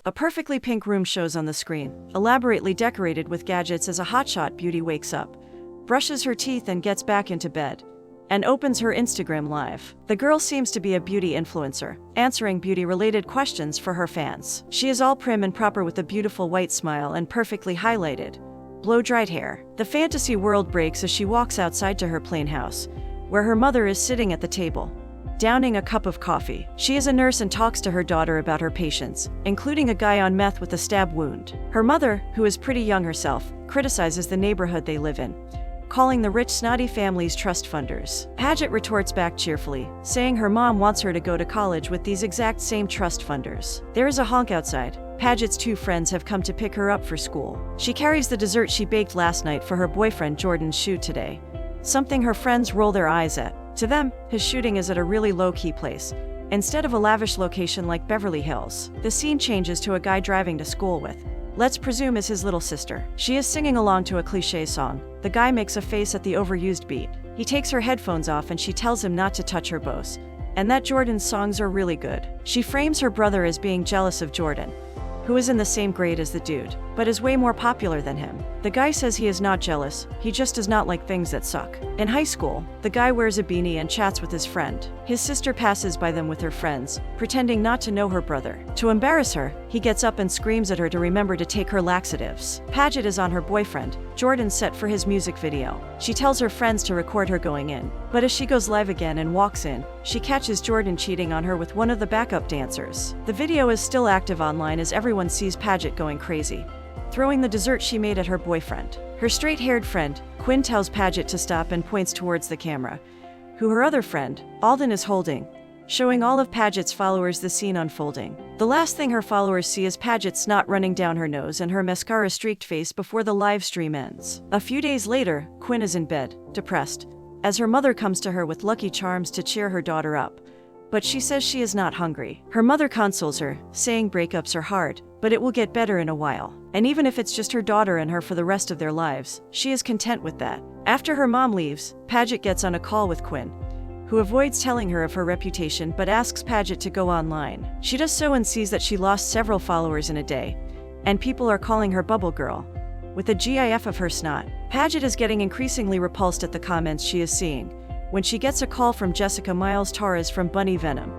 A perfectly pink room shows on the screen, elaborately decorated with gadgets as a hotshot beauty wakes up, brushes her teeth and gets back into bed, and opens her Instagram live. The girl seems to be a beauty influencer, answering beauty-related questions for her fans. She is all prim and proper with a beautiful white smile and perfectly highlighted, blow-dried hair. The fantasy world breaks as she walks outside to her plain house, where her mother is sitting at the table, downing a cup of coffee. She is a nurse and talks to her daughter about her patients, including a guy on meth with a stab wound. Her mother, who is pretty young herself, criticizes the neighborhood they live in, calling the rich snotty families trust funders. Paget retorts back cheerfully, saying her mom wants her to go to college with these exact same trust funders. There is a honk outside. Paget's two friends have come to pick her up for school. She carries the dessert she baked last night for her boyfriend Jordan's shoot today, something her friends roll their eyes at. To them, his shooting is at a really low-key place, instead of a lavish location like Beverly Hills. The scene changes to a guy driving to school with, let's presume, is his little sister. She is singing along to a cliché song. The guy makes a face at the overused beat. He takes her headphones off and she tells him not to touch her bows, and that Jordan's songs are really good. She frames her brother as being jealous of Jordan, who is in the same grade as the dude, but is way more popular than him. The guy says he is not jealous, he just does not like things that suck. In high school, the guy wears a beanie and chats with his friend. His sister passes by them with her friends, pretending not to know her brother. To embarrass her, he gets up and screams at her to remember to take her laxatives. Paget is on her boyfriend, Jordan's set for his music video. She tells her friends to record her going in, but as she goes live again and walks in, she catches Jordan cheating on her with one of the backup dancers. The video is still active online as everyone sees Paget going crazy, throwing the dessert she made at her boyfriend. Her straight-haired friend, Quinn, tells Paget to stop and points towards the camera, who her other friend, Alden, is holding, showing all of Paget's followers the scene unfolding. The last thing her followers see is Paget's snot running down her nose and her mascara-streaked face before the live stream ends. A few days later, Quinn is in bed, depressed, as her mother comes to her with Lucky Charms to cheer her daughter up, but she says she is not hungry. Her mother consoles her, saying breakups are hard, but it will get better in a while. And even if it's just her daughter and her for the rest of their lives, she is content with that. After her mom leaves, Paget gets on a call with Quinn, who avoids telling her of her reputation but asks Paget to go online. She does so and sees that she lost several followers in a day, and people are calling her Bubble Girl, with a gif of her snot. Paget is getting increasingly repulsed at the comments she is seeing, when she gets a call from Jessica Miles Torres from Bunny Venom,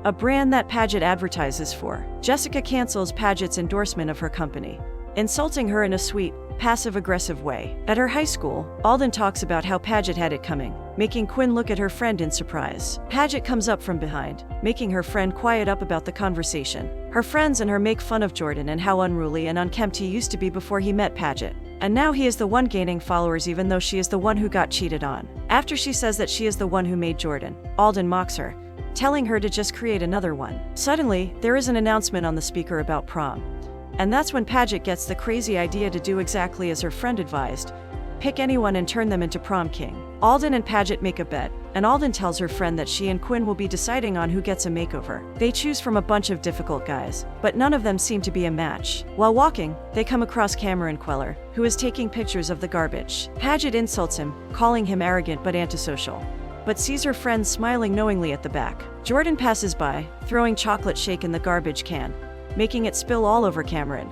a brand that Paget advertises for. Jessica cancels Paget's endorsement of her company, insulting her in a sweet, passive-aggressive way. At her high school, Alden talks about how Paget had it coming, making Quinn look at her friend in surprise. Paget comes up from behind, making her friend quiet up about the conversation. Her friends and her make fun of Jordan and how unruly and unkempt he used to be before he met Paget. And now he is the one gaining followers even though she is the one who got cheated on. After she says that she is the one who made Jordan, Alden mocks her, telling her to just create another one. Suddenly, there is an announcement on the speaker about prom. And that's when Paget gets the crazy idea to do exactly as her friend advised, pick anyone and turn them into prom king. Alden and Paget make a bet, and Alden tells her friend that she and Quinn will be deciding on who gets a makeover. They choose from a bunch of difficult guys, but none of them seem to be a match. While walking, they come across Cameron Queller, who is taking pictures of the garbage. Paget insults him, calling him arrogant but antisocial, but sees her friend smiling knowingly at the back. Jordan passes by, throwing chocolate shake in the garbage can, making it spill all over Cameron,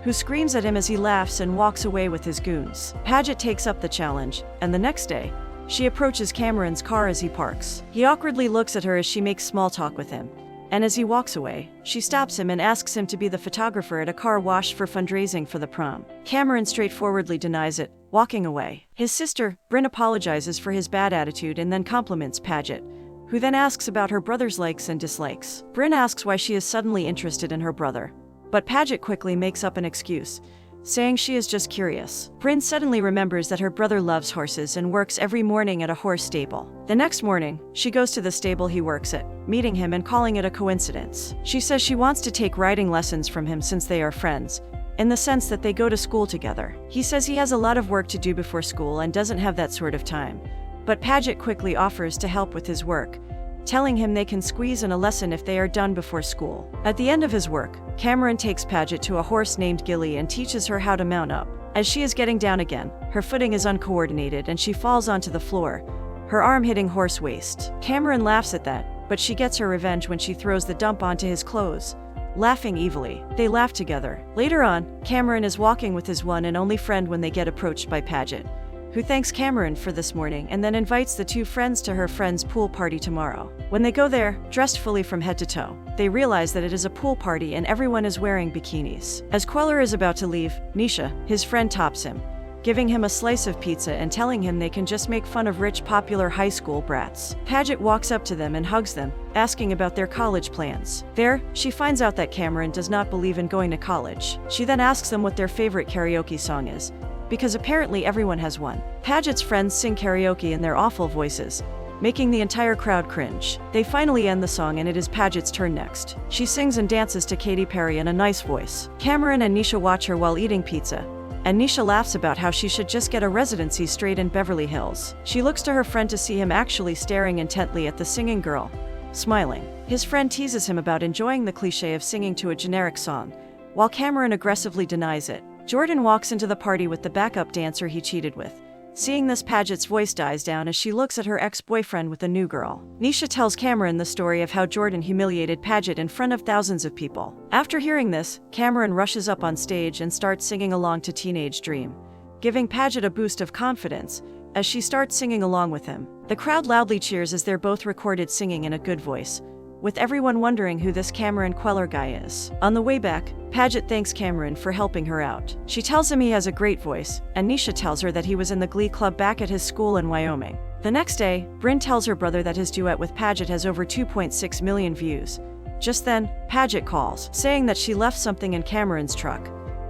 who screams at him as he laughs and walks away with his goons. Paget takes up the challenge, and the next day, she approaches Cameron's car as he parks. He awkwardly looks at her as she makes small talk with him, and as he walks away, she stops him and asks him to be the photographer at a car wash for fundraising for the prom. Cameron straightforwardly denies it, walking away. His sister, Bryn, apologizes for his bad attitude and then compliments Paget, who then asks about her brother's likes and dislikes. Bryn asks why she is suddenly interested in her brother, but Paget quickly makes up an excuse, saying she is just curious. Bryn suddenly remembers that her brother loves horses and works every morning at a horse stable. The next morning, she goes to the stable he works at, meeting him and calling it a coincidence. She says she wants to take riding lessons from him since they are friends, in the sense that they go to school together. He says he has a lot of work to do before school and doesn't have that sort of time, but Paget quickly offers to help with his work, telling him they can squeeze in a lesson if they are done before school. At the end of his work, Cameron takes Paget to a horse named Gilly and teaches her how to mount up. As she is getting down again, her footing is uncoordinated and she falls onto the floor, her arm hitting horse waist. Cameron laughs at that, but she gets her revenge when she throws the dump onto his clothes, laughing evilly. They laugh together. Later on, Cameron is walking with his one and only friend when they get approached by Paget, who thanks Cameron for this morning and then invites the two friends to her friend's pool party tomorrow. When they go there, dressed fully from head to toe, they realize that it is a pool party and everyone is wearing bikinis. As Queller is about to leave, Nisha, his friend, tops him, giving him a slice of pizza and telling him they can just make fun of rich, popular high school brats. Paget walks up to them and hugs them, asking about their college plans. There, she finds out that Cameron does not believe in going to college. She then asks them what their favorite karaoke song is, because apparently everyone has one. Paget's friends sing karaoke in their awful voices, making the entire crowd cringe. They finally end the song and it is Paget's turn next. She sings and dances to Katy Perry in a nice voice. Cameron and Nisha watch her while eating pizza, and Nisha laughs about how she should just get a residency straight in Beverly Hills. She looks to her friend to see him actually staring intently at the singing girl, smiling. His friend teases him about enjoying the cliche of singing to a generic song, while Cameron aggressively denies it. Jordan walks into the party with the backup dancer he cheated with. Seeing this, Paget's voice dies down as she looks at her ex-boyfriend with a new girl. Nisha tells Cameron the story of how Jordan humiliated Paget in front of thousands of people. After hearing this, Cameron rushes up on stage and starts singing along to Teenage Dream, giving Paget a boost of confidence as she starts singing along with him. The crowd loudly cheers as they're both recorded singing in a good voice, with everyone wondering who this Cameron Queller guy is. On the way back, Paget thanks Cameron for helping her out. She tells him he has a great voice, and Nisha tells her that he was in the Glee Club back at his school in Wyoming. The next day, Bryn tells her brother that his duet with Paget has over 2.6 million views. Just then, Paget calls, saying that she left something in Cameron's truck,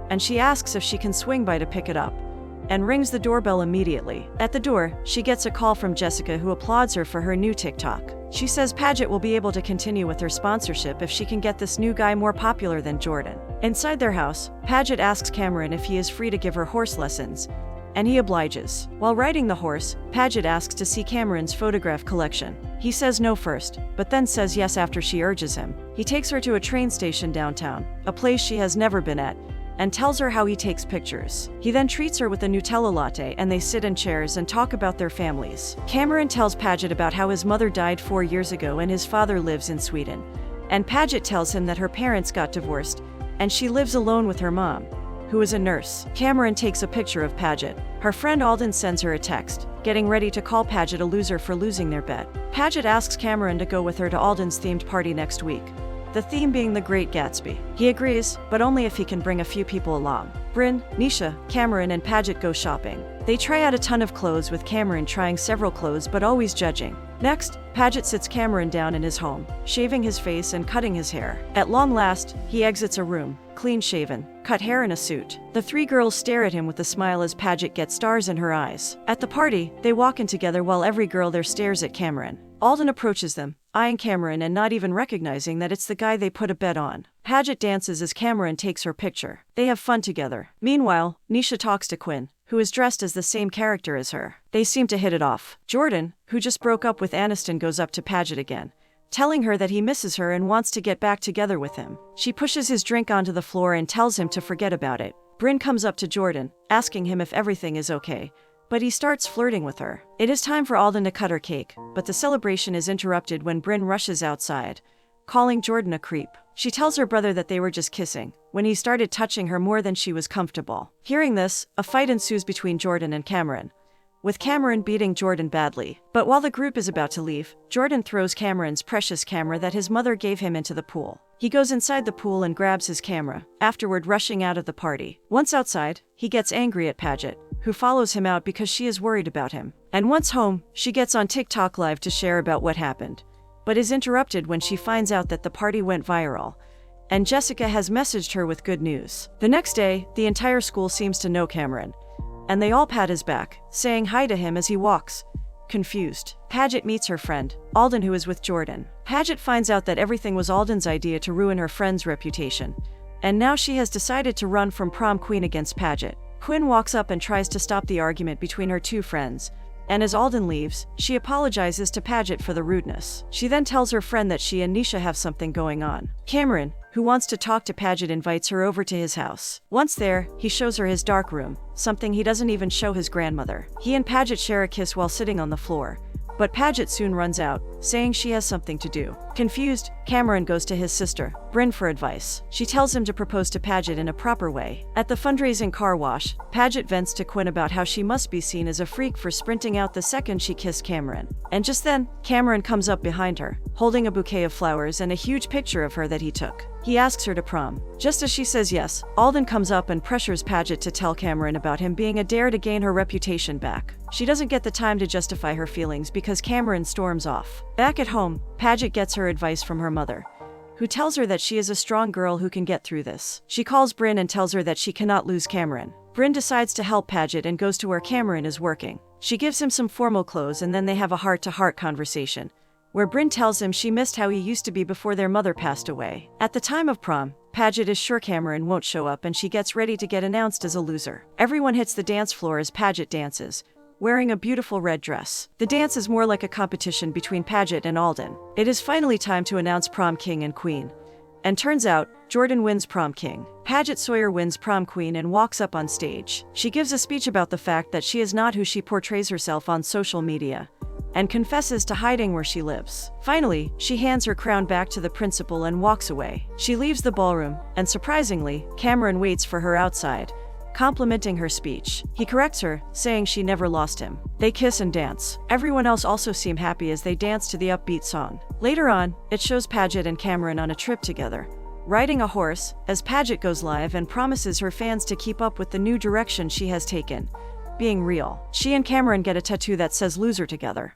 and she asks if she can swing by to pick it up, and rings the doorbell immediately. At the door, she gets a call from Jessica, who applauds her for her new TikTok. She says Paget will be able to continue with her sponsorship if she can get this new guy more popular than Jordan. Inside their house, Paget asks Cameron if he is free to give her horse lessons, and he obliges. While riding the horse, Paget asks to see Cameron's photograph collection. He says no first, but then says yes after she urges him. He takes her to a train station downtown, a place she has never been at, and tells her how he takes pictures. He then treats her with a Nutella latte and they sit in chairs and talk about their families. Cameron tells Paget about how his mother died 4 years ago and his father lives in Sweden. And Paget tells him that her parents got divorced and she lives alone with her mom, who is a nurse. Cameron takes a picture of Paget. Her friend Alden sends her a text, getting ready to call Paget a loser for losing their bet. Paget asks Cameron to go with her to Alden's themed party next week, the theme being The Great Gatsby. He agrees, but only if he can bring a few people along. Bryn, Nisha, Cameron, and Paget go shopping. They try out a ton of clothes, with Cameron trying several clothes but always judging. Next, Paget sits Cameron down in his home, shaving his face and cutting his hair. At long last, he exits a room, clean-shaven, cut hair and a suit. The three girls stare at him with a smile as Paget gets stars in her eyes. At the party, they walk in together while every girl there stares at Cameron. Alden approaches them, eyeing Cameron and not even recognizing that it's the guy they put a bet on. Paget dances as Cameron takes her picture. They have fun together. Meanwhile, Nisha talks to Quinn, who is dressed as the same character as her. They seem to hit it off. Jordan, who just broke up with Aniston, goes up to Paget again, telling her that he misses her and wants to get back together with him. She pushes his drink onto the floor and tells him to forget about it. Bryn comes up to Jordan, asking him if everything is okay, but he starts flirting with her. It is time for Alden to cut her cake, but the celebration is interrupted when Bryn rushes outside, calling Jordan a creep. She tells her brother that they were just kissing, when he started touching her more than she was comfortable. Hearing this, a fight ensues between Jordan and Cameron, with Cameron beating Jordan badly. But while the group is about to leave, Jordan throws Cameron's precious camera that his mother gave him into the pool. He goes inside the pool and grabs his camera, afterward rushing out of the party. Once outside, he gets angry at Paget, who follows him out because she is worried about him. And once home, she gets on TikTok Live to share about what happened, but is interrupted when she finds out that the party went viral, and Jessica has messaged her with good news. The next day, the entire school seems to know Cameron, and they all pat his back, saying hi to him as he walks, confused. Paget meets her friend, Alden, who is with Jordan. Paget finds out that everything was Alden's idea to ruin her friend's reputation, and now she has decided to run from prom queen against Paget. Quinn walks up and tries to stop the argument between her two friends, and as Alden leaves, she apologizes to Paget for the rudeness. She then tells her friend that she and Nisha have something going on. Cameron, who wants to talk to Paget, invites her over to his house. Once there, he shows her his dark room, something he doesn't even show his grandmother. He and Paget share a kiss while sitting on the floor, but Paget soon runs out, saying she has something to do. Confused, Cameron goes to his sister, Brynn for advice. She tells him to propose to Paget in a proper way. At the fundraising car wash, Paget vents to Quinn about how she must be seen as a freak for sprinting out the second she kissed Cameron. And just then, Cameron comes up behind her, holding a bouquet of flowers and a huge picture of her that he took. He asks her to prom. Just as she says yes, Alden comes up and pressures Paget to tell Cameron about him being a dare to gain her reputation back. She doesn't get the time to justify her feelings because Cameron storms off. Back at home, Paget gets her advice from her mother, who tells her that she is a strong girl who can get through this. She calls Brynn and tells her that she cannot lose Cameron. Brynn decides to help Paget and goes to where Cameron is working. She gives him some formal clothes and then they have a heart-to-heart conversation, where Brynn tells him she missed how he used to be before their mother passed away. At the time of prom, Paget is sure Cameron won't show up and she gets ready to get announced as a loser. Everyone hits the dance floor as Paget dances, wearing a beautiful red dress. The dance is more like a competition between Paget and Alden. It is finally time to announce prom king and queen. And turns out, Jordan wins prom king. Paget Sawyer wins prom queen and walks up on stage. She gives a speech about the fact that she is not who she portrays herself on social media, and confesses to hiding where she lives. Finally, she hands her crown back to the principal and walks away. She leaves the ballroom, and surprisingly, Cameron waits for her outside, complimenting her speech. He corrects her, saying she never lost him. They kiss and dance. Everyone else also seem happy as they dance to the upbeat song. Later on, it shows Paget and Cameron on a trip together, riding a horse, as Paget goes live and promises her fans to keep up with the new direction she has taken, being real. She and Cameron get a tattoo that says loser together.